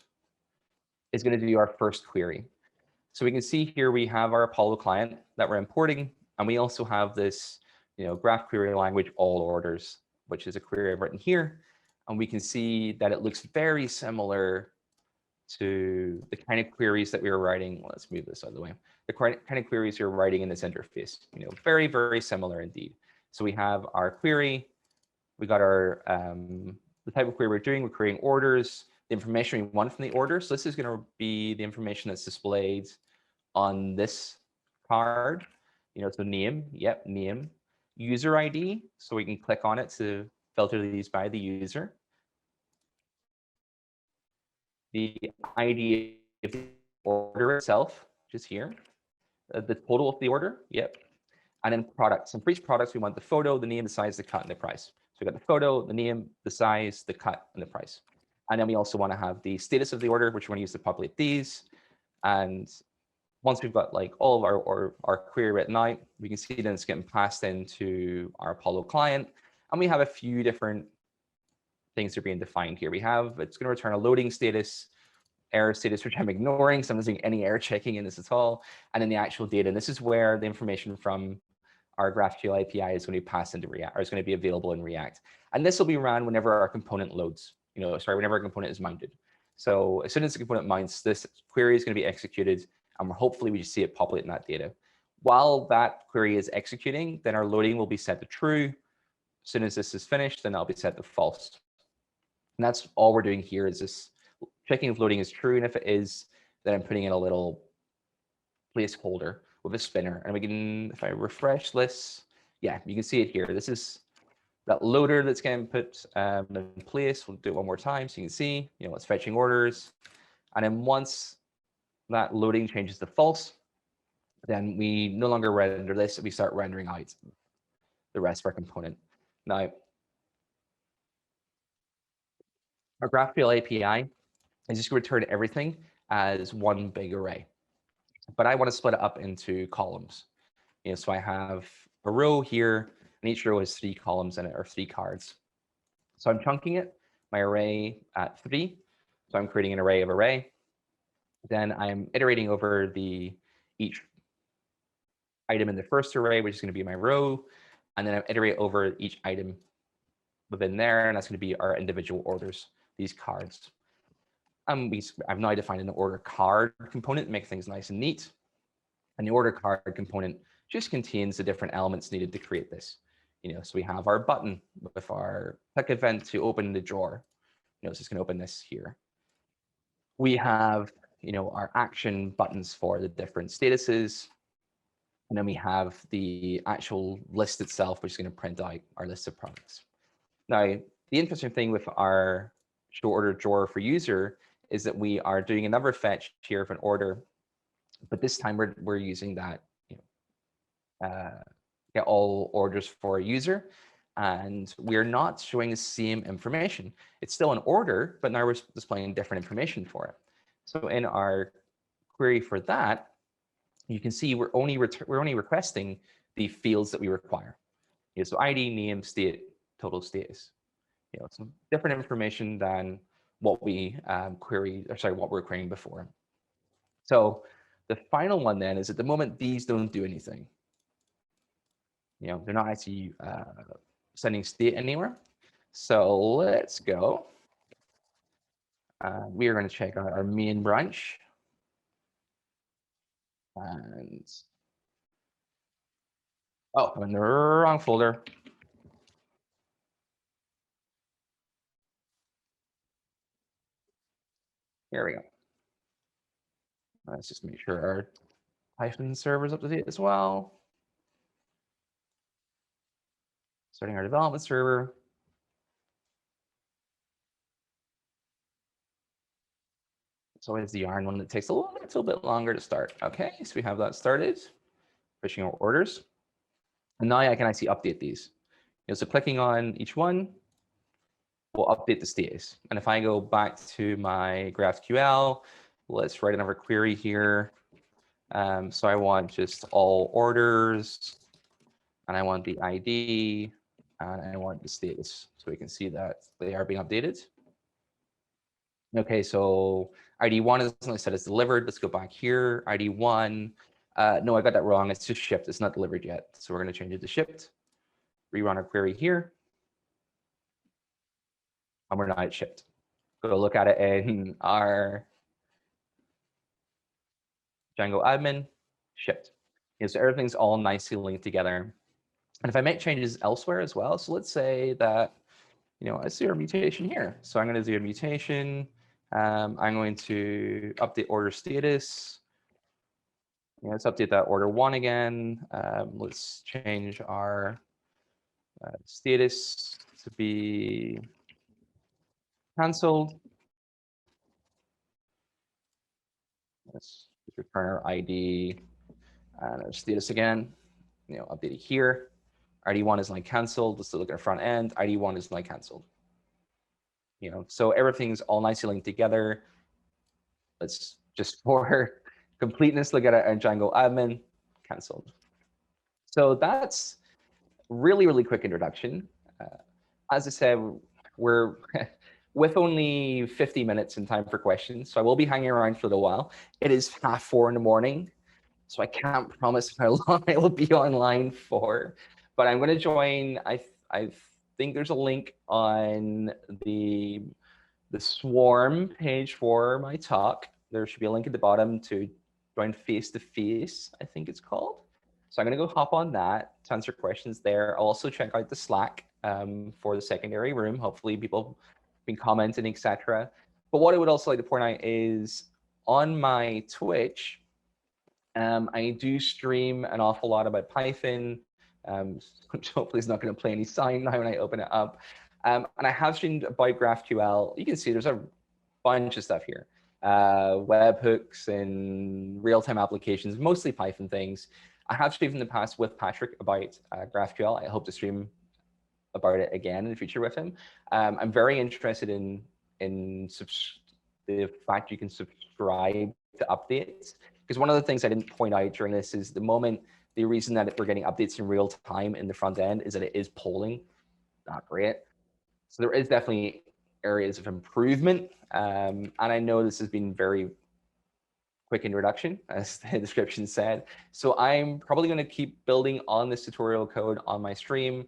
is going to do our first query. So we can see here we have our Apollo client that we're importing, and we also have this graph query language all orders, which is a query I've written here. And we can see that it looks very similar to the kind of queries that we were writing. Let's move this out of the way. The kind of queries you're writing in this interface, very, very similar indeed. So we have our query, we got our the type of query we're doing. We're creating orders, the information we want from the order. So this is going to be the information that's displayed on this card. So name, yep, name, user ID. So we can click on it to filter these by the user. The ID of the order itself, which is here. The total of the order, yep. And then products. And for each product, we want the photo, the name, the size, the cut, and the price. So we got the photo, the name, the size, the cut, and the price. And then we also want to have the status of the order, which we're going to use to populate these. And once we've got like all of our query written out, we can see that it's getting passed into our Apollo client. And we have a few different things that are being defined here. It's going to return a loading status, error status, which I'm ignoring, so I'm not doing any error checking in this at all. And then the actual data. And this is where the information from our GraphQL API is going to be passed into React, or is going to be available in React. And this will be run whenever our component loads, whenever our component is mounted. So as soon as the component mounts, this query is going to be executed, and hopefully we just see it populate in that data. While that query is executing, then our loading will be set to true. As soon as this is finished, then that'll be set to false. And that's all we're doing here is this checking if loading is true. And if it is, then I'm putting in a little placeholder with a spinner. And we can, if I refresh this, yeah, you can see it here. This is that loader that's getting put in place. We'll do it one more time so you can see, it's fetching orders. And then once that loading changes to false, then we no longer render this. We start rendering out the rest of our component. Now, our GraphQL API is just going to return everything as one big array. But I want to split it up into columns. So I have a row here, and each row has 3 columns in it, or 3 cards. So I'm chunking it, my array at 3. So I'm creating an array of array. Then I'm iterating over each item in the first array, which is going to be my row. And then I iterate over each item within there, and that's going to be our individual orders, these cards. I've now defined an order card component to make things nice and neat. And the order card component just contains the different elements needed to create this. So we have our button with our click event to open the drawer. So it's going to open this here. We have, our action buttons for the different statuses. And then we have the actual list itself, which is going to print out our list of products. Now, the interesting thing with our show order drawer for user is that we are doing another fetch here of an order, but this time we're using that get all orders for a user, and we're not showing the same information. It's still an order, but now we're displaying different information for it. So in our query for that, you can see we're only requesting the fields that we require. So ID, name, state, total status. Some different information than what we what we're querying before. So the final one then is at the moment these don't do anything. They're not actually sending state anywhere. So let's go. We are going to check out our main branch. And oh, I'm in the wrong folder. Here we go. Let's just make sure our Python server is up to date as well. Starting our development server. It's always the yarn one that takes a little bit longer to start. Okay, so we have that started. Pushing our orders. And now I can actually update these. So clicking on each one will update the status. And if I go back to my GraphQL, let's write another query here. So I want just all orders, and I want the ID, and I want the status, so we can see that they are being updated. Okay, so ID 1 is something I said it's delivered. Let's go back here. ID 1. No, I got that wrong. It's just shipped. It's not delivered yet. So we're going to change it to shipped. Rerun our query here. And we're not at shipped. Go look at it in our Django admin, shipped. So everything's all nicely linked together. And if I make changes elsewhere as well, so let's say that, I see a mutation here. So I'm going to do a mutation. I'm going to update order status. Let's update that order 1 again. Let's change our status to be canceled. Let's return our ID and our status again. Update it here. ID1 is now canceled. Let's look at our front end. ID1 is now canceled. So everything's all nicely linked together. Let's just for completeness look at it in Django admin, canceled. So that's really, really quick introduction. As I said, we're with only 50 minutes in time for questions, so I will be hanging around for a little while. It is 3:30 in the morning, so I can't promise how long I will be online for, but I'm going to join. I think there's a link on the Swarm page for my talk. There should be a link at the bottom to join face-to-face, I think it's called. So I'm going to go hop on that to answer questions there. I'll also check out the Slack for the secondary room. Hopefully people have been commenting, etc. But what I would also like to point out is on my Twitch, I do stream an awful lot about Python, which hopefully is not going to play any sound now when I open it up. And I have streamed about GraphQL. You can see there's a bunch of stuff here. Webhooks and real-time applications, mostly Python things. I have streamed in the past with Patrick about GraphQL. I hope to stream about it again in the future with him. I'm very interested in the fact you can subscribe to updates, because one of the things I didn't point out during this is the reason that we're getting updates in real time in the front end is that it is polling. Not great. So there is definitely areas of improvement. And I know this has been very quick introduction, as the description said. So I'm probably going to keep building on this tutorial code on my stream.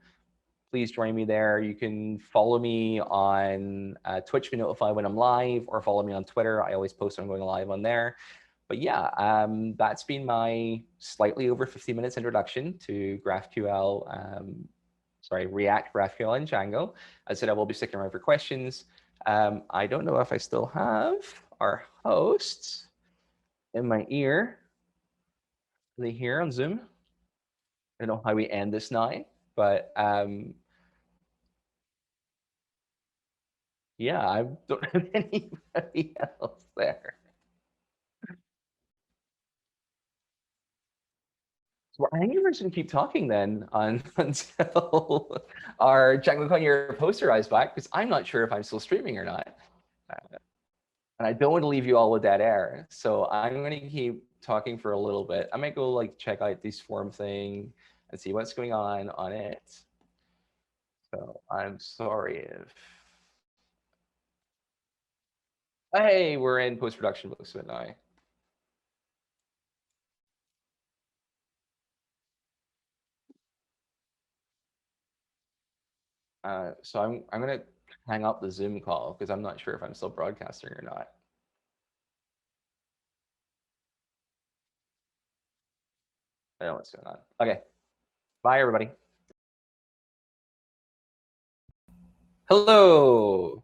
Please join me there. You can follow me on Twitch to be notified when I'm live, or follow me on Twitter. I always post when I'm going live on there. But yeah, that's been my slightly over 50 minutes introduction to GraphQL, React, GraphQL, and Django. As I said, I will be sticking around for questions. I don't know if I still have our hosts in my ear. Are they here on Zoom? I don't know how we end this now, but yeah, I don't have anybody else there. So I think we're just gonna keep talking then until our DjancoCon your poster eyes back, because I'm not sure if I'm still streaming or not. And I don't want to leave you all with dead air. So I'm going to keep talking for a little bit. I might go like check out this form thing and see what's going on it. So I'm sorry if. Hey, we're in post-production most of it now. So I'm going to hang up the Zoom call because I'm not sure if I'm still broadcasting or not. I don't know what's going on. Okay. Bye, everybody. Hello.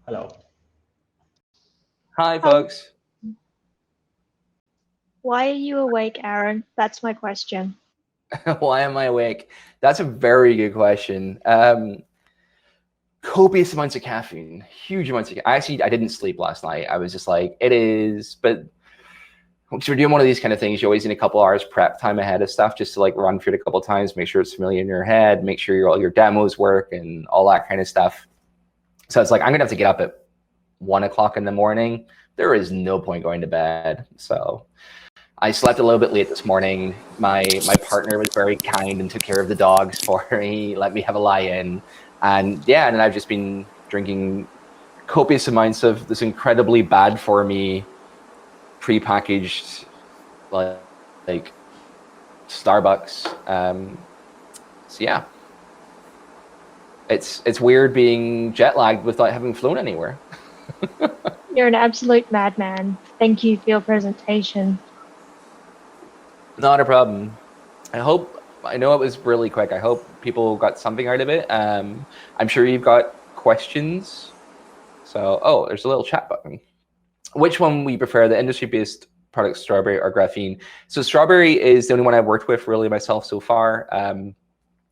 Hello. Hi, folks. Why are you awake, Aaron? That's my question. Why am I awake? That's a very good question. Copious amounts of caffeine, huge amounts of. I didn't sleep last night. I was just like, it is, but once you're doing one of these kind of things, you always need a couple hours prep time ahead of stuff just to like run through it a couple of times, make sure it's familiar in your head, make sure all your demos work and all that kind of stuff. So it's like, I'm gonna have to get up at 1 o'clock in the morning. There is no point going to bed. So I slept a little bit late this morning. My partner was very kind and took care of the dogs for me, let me have a lie-in. And yeah, and I've just been drinking copious amounts of this incredibly bad for me prepackaged like Starbucks. So yeah, it's weird being jet lagged without having flown anywhere. You're an absolute madman. Thank you for your presentation. Not a problem. I know it was really quick. I hope people got something out of it. I'm sure you've got questions. So, oh, there's a little chat button. Which one we prefer, the industry-based product, Strawberry or Graphene? So Strawberry is the only one I've worked with really myself so far.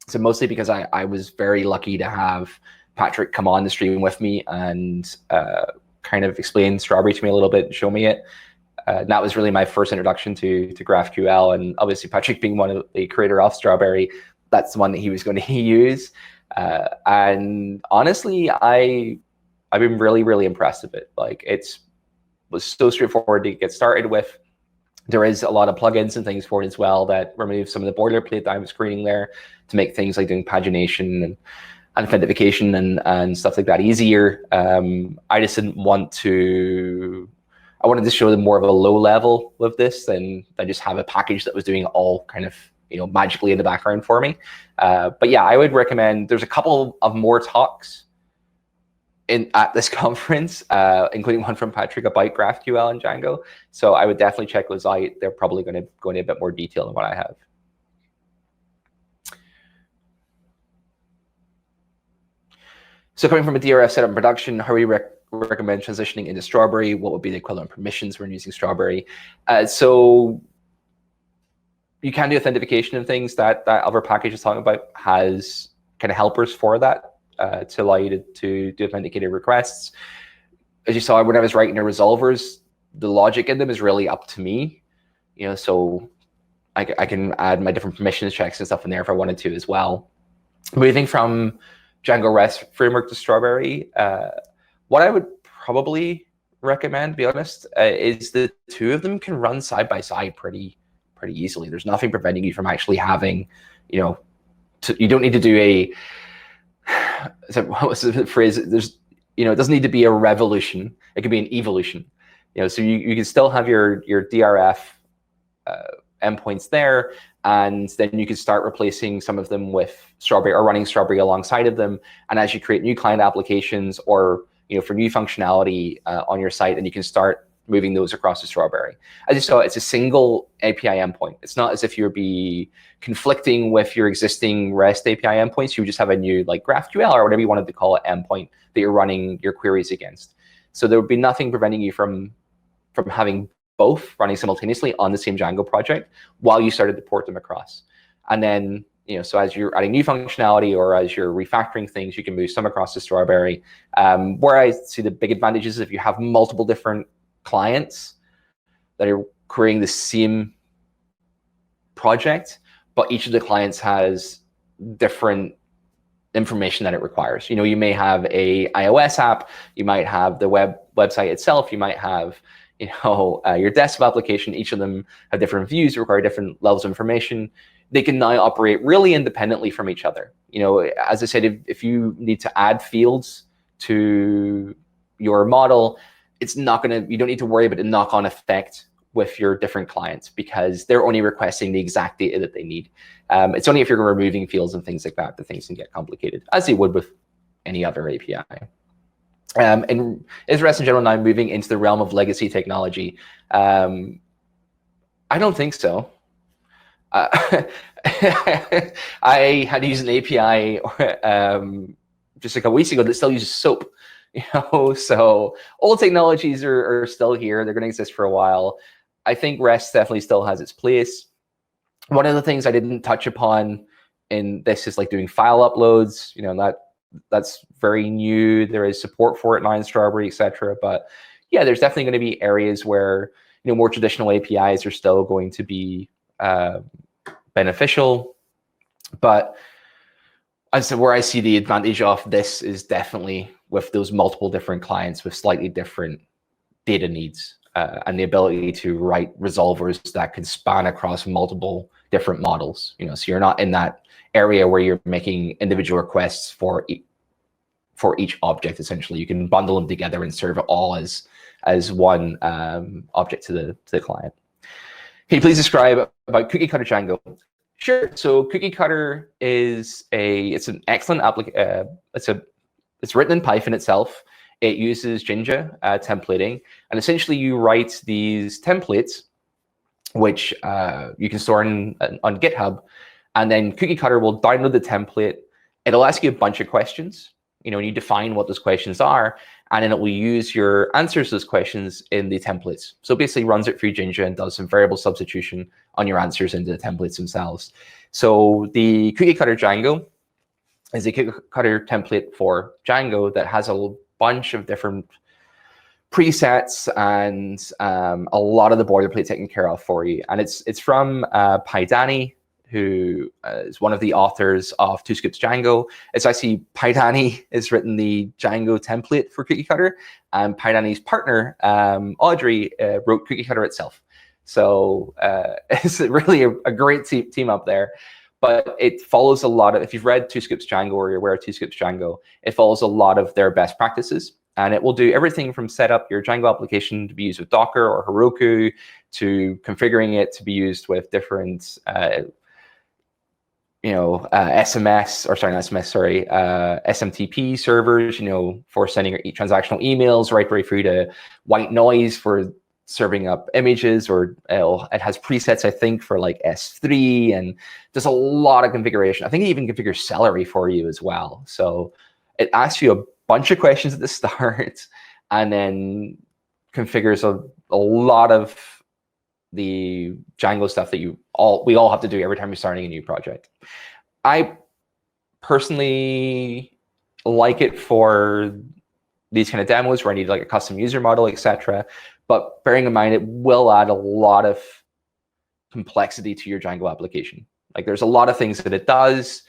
So mostly because I was very lucky to have Patrick come on the stream with me and kind of explain Strawberry to me a little bit and show me it. That was really my first introduction to GraphQL, and obviously Patrick being one of the creator of Strawberry, that's the one that he was going to use. And honestly, I've been really, really impressed with it. Like, was so straightforward to get started with. There is a lot of plugins and things for it as well that remove some of the boilerplate that I was creating there to make things like doing pagination and authentication and stuff like that easier. I just didn't want to. I wanted to show them more of a low level with this than just have a package that was doing it all kind of magically in the background for me. But yeah, I would recommend. There's a couple of more talks at this conference, including one from Patrick about GraphQL and Django. So I would definitely check those out. They're probably going to go into a bit more detail than what I have. So coming from a DRF setup in production, how we recommend transitioning into Strawberry? What would be the equivalent permissions when using Strawberry? So you can do authentication and things. That other package is talking about has kind of helpers for that to allow you to do authenticated requests. As you saw when I was writing the resolvers, the logic in them is really up to me. So I can add my different permissions checks and stuff in there if I wanted to as well. Moving from Django Rest Framework to Strawberry, what I would probably recommend, to be honest, is the two of them can run side by side pretty easily. There's nothing preventing you from actually having, you don't need to do a, what was the phrase? It doesn't need to be a revolution. It could be an evolution. So you can still have your DRF endpoints there, and then you can start replacing some of them with Strawberry or running Strawberry alongside of them. And as you create new client applications or for new functionality on your site, then you can start moving those across to Strawberry. As you saw, it's a single API endpoint. It's not as if you'd be conflicting with your existing REST API endpoints. You just have a new like GraphQL or whatever you wanted to call it endpoint that you're running your queries against. So there would be nothing preventing you from having both running simultaneously on the same Django project while you started to port them across. And then, so as you're adding new functionality or as you're refactoring things, you can move some across to Strawberry. Where I see the big advantages is if you have multiple different clients that are creating the same project, but each of the clients has different information that it requires. You may have a iOS app, you might have the website itself, you might have your desktop application. Each of them have different views, require different levels of information. They can now operate really independently from each other. As I said, if you need to add fields to your model, you don't need to worry about the knock-on effect with your different clients because they're only requesting the exact data that they need. It's only if you're removing fields and things like that things can get complicated, as they would with any other API. And is REST in general now moving into the realm of legacy technology? I don't think so. I had to use an API just a couple weeks ago that still uses SOAP. So old technologies are still here. They're going to exist for a while. I think REST definitely still has its place. One of the things I didn't touch upon in this is like doing file uploads. That's very new. There is support for it now in Strawberry, etc. But yeah, there's definitely going to be areas where more traditional APIs are still going to be beneficial. But as to where I see the advantage of this is definitely with those multiple different clients with slightly different data needs and the ability to write resolvers that can span across multiple different models. So you're not in that area where you're making individual requests for each object. Essentially, you can bundle them together and serve it all as one object to the client. Can you please describe about Cookie Cutter Django? Sure. So Cookie Cutter it's an excellent application. It's written in Python itself. It uses Jinja templating, and essentially you write these templates which you can store on GitHub. And then Cookie Cutter will download the template. It'll ask you a bunch of questions, and you define what those questions are, and then it will use your answers to those questions in the templates. So basically runs it through Jinja and does some variable substitution on your answers into the templates themselves. So the Cookie Cutter Django is a Cookie Cutter template for Django that has a bunch of different presets and a lot of the boilerplate taken care of for you. And it's from Paidani, who is one of the authors of Two Scoops Django. It's actually Paidani has written the Django template for Cookie Cutter, and Paidani's partner, Audrey, wrote Cookie Cutter itself. So it's really a great team up there. But it follows a lot of, if you've read Two Scoops Django or you're aware of Two Scoops Django, it follows a lot of their best practices. And it will do everything from set up your Django application to be used with Docker or Heroku, to configuring it to be used with different SMTP servers, for sending transactional emails, right through to white noise for serving up images, or it has presets, I think, for like S3, and there's a lot of configuration. I think it even configures Celery for you as well. So it asks you a bunch of questions at the start, and then configures a lot of the Django stuff that we all have to do every time you're starting a new project. I personally like it for these kind of demos where I need like a custom user model, etc. But bearing in mind, it will add a lot of complexity to your Django application. Like there's a lot of things that it does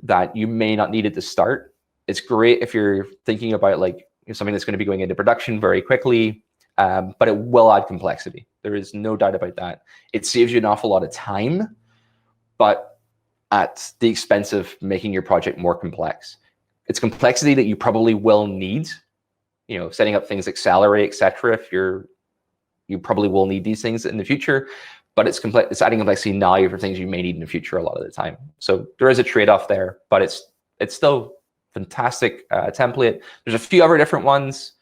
that you may not need it to start. It's great if you're thinking about like something that's going to be going into production very quickly, but it will add complexity. There is no doubt about that. It saves you an awful lot of time, but at the expense of making your project more complex. It's complexity that you probably will need, setting up things like Celery, etc. If you probably will need these things in the future, but it's adding complexity now for things you may need in the future a lot of the time. So there is a trade-off there, but it's still fantastic template. There's a few other different ones.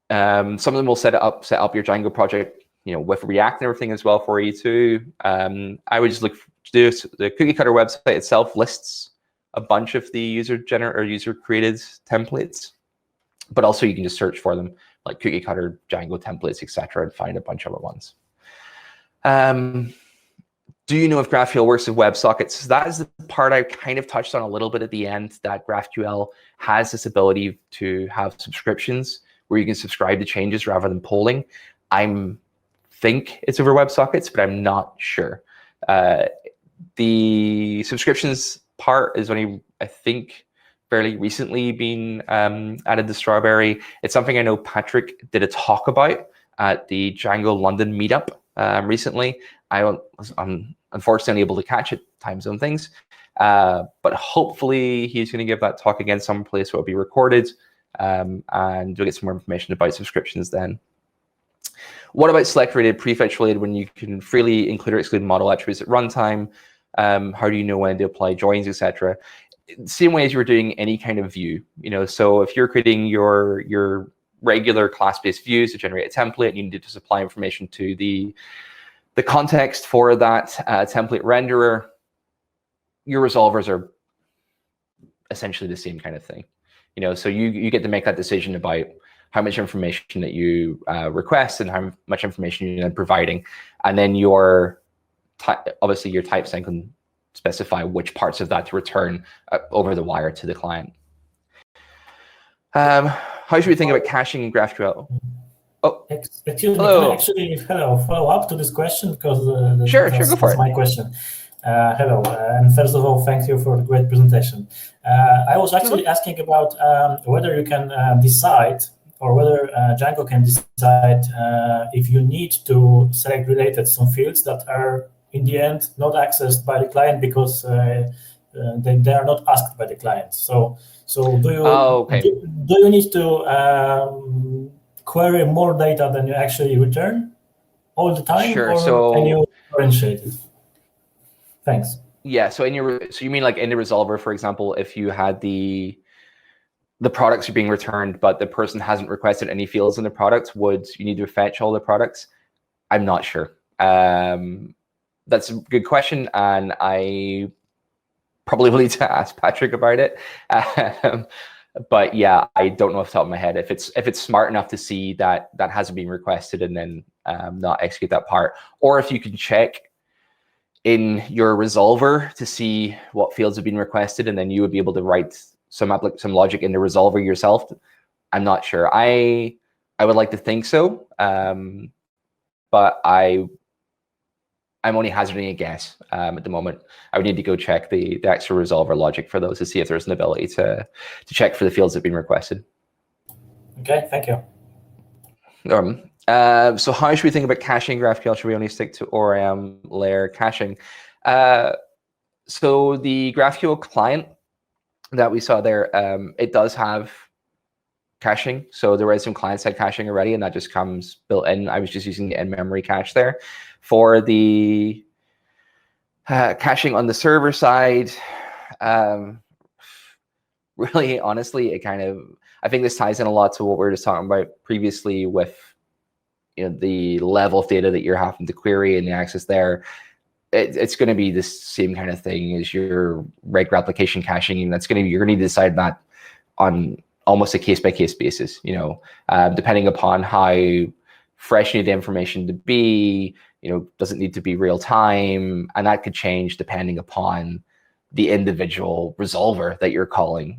Some of them will set up your Django project, with React and everything as well for you too. I would just look to do the Cookie Cutter website itself lists a bunch of the user created templates, but also you can just search for them like Cookie Cutter, Django templates, etc., and find a bunch of other ones. Do you know if GraphQL works with WebSockets? That is the part I kind of touched on a little bit at the end, that GraphQL has this ability to have subscriptions where you can subscribe to changes rather than polling. I think it's over WebSockets, but I'm not sure. The subscriptions part is only, I think, fairly recently been added to Strawberry. It's something I know Patrick did a talk about at the Django London meetup recently. I'm unfortunately unable to catch it, time zone things, but hopefully he's going to give that talk again someplace where it'll be recorded, and you'll get some more information about subscriptions then. What about select related, prefetch related, when you can freely include or exclude model attributes at runtime? How do you know when to apply joins, etc.? Same way as you were doing any kind of view, so if you're creating your regular class-based views to generate a template, and you need to supply information to the context for that template renderer, your resolvers are essentially the same kind of thing. So you get to make that decision about how much information that you request and how much information you're providing, and then obviously your typeset can specify which parts of that to return over the wire to the client. How should we think about caching in GraphQL? Oh, excuse me. Hello. Can I actually follow up to this question, because sure, go for it. My question. Hello, and first of all, thank you for the great presentation. I was actually asking about whether you can decide, or whether Django can decide if you need to select related some fields that are in the end not accessed by the client because they are not asked by the client. So do you do you need to query more data than you actually return all the time? Sure. Or can you differentiate it? Thanks. Yeah. So you mean like in the resolver, for example, if you had the products are being returned, but the person hasn't requested any fields in the products, would you need to fetch all the products? I'm not sure. That's a good question, and I probably will need to ask Patrick about it. But yeah, I don't know off the top of my head if it's smart enough to see that hasn't been requested and then not execute that part, or if you can check in your resolver to see what fields have been requested, and then you would be able to write some logic in the resolver yourself. I'm not sure. I would like to think so, but I'm only hazarding a guess at the moment. I would need to go check the actual resolver logic for those to see if there's an ability to check for the fields that have been requested. Okay, thank you. So how should we think about caching GraphQL? Should we only stick to ORM layer caching? So the GraphQL client that we saw there, it does have caching. So there is some client-side caching already, and that just comes built in. I was just using the in-memory cache there. For the caching on the server side, really, honestly, I think this ties in a lot to what we were just talking about previously with the level of data that you're having to query and the access there. It's going to be the same kind of thing as your regular application caching, and you're going to need to decide that on almost a case-by-case basis. Depending upon how fresh you need the information to be. Does it need to be real time, and that could change depending upon the individual resolver that you're calling.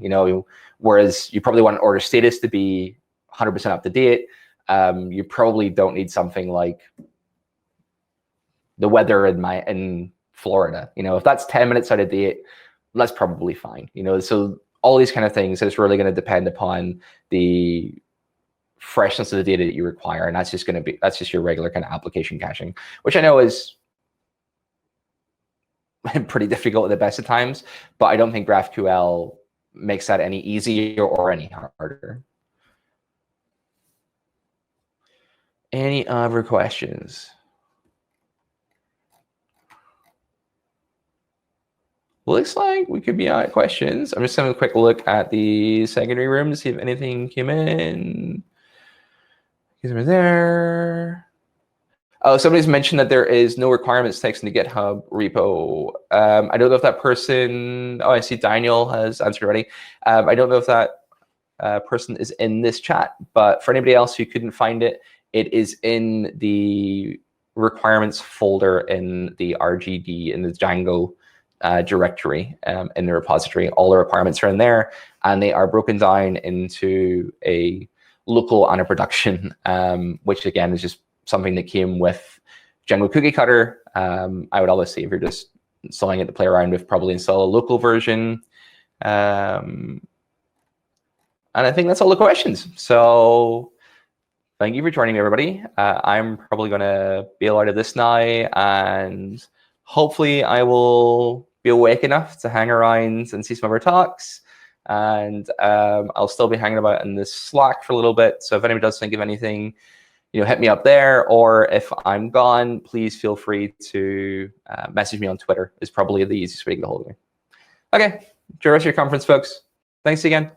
Whereas you probably want order status to be 100% up to date. You probably don't need something like the weather in Florida. If that's 10 minutes out of date, that's probably fine. So all these kind of things, it's really going to depend upon the freshness of the data that you require, and that's just your regular kind of application caching, which I know is pretty difficult at the best of times, but I don't think GraphQL makes that any easier or any harder. Any other questions? Looks like we could be out of questions. I'm just having a quick look at the secondary room to see if anything came in. Is over there? Oh, somebody's mentioned that there is no requirements text in the GitHub repo. I don't know if that person. Oh, I see Daniel has answered already. I don't know if that person is in this chat, but for anybody else who couldn't find it, it is in the requirements folder in the RGD in the Django directory in the repository. All the requirements are in there, and they are broken down into a local and a production, which again is just something that came with Django Cookie Cutter. I would always say if you're just installing it to play around with, probably install a local version. And I think that's all the questions. So thank you for joining me, everybody. I'm probably going to bail out of this now, and hopefully I will be awake enough to hang around and see some of our talks. And I'll still be hanging about in this Slack for a little bit. So if anybody does think of anything, hit me up there. Or if I'm gone, please feel free to message me on Twitter. Is probably the easiest way to get a hold of me. Okay, enjoy the rest of your conference, folks. Thanks again.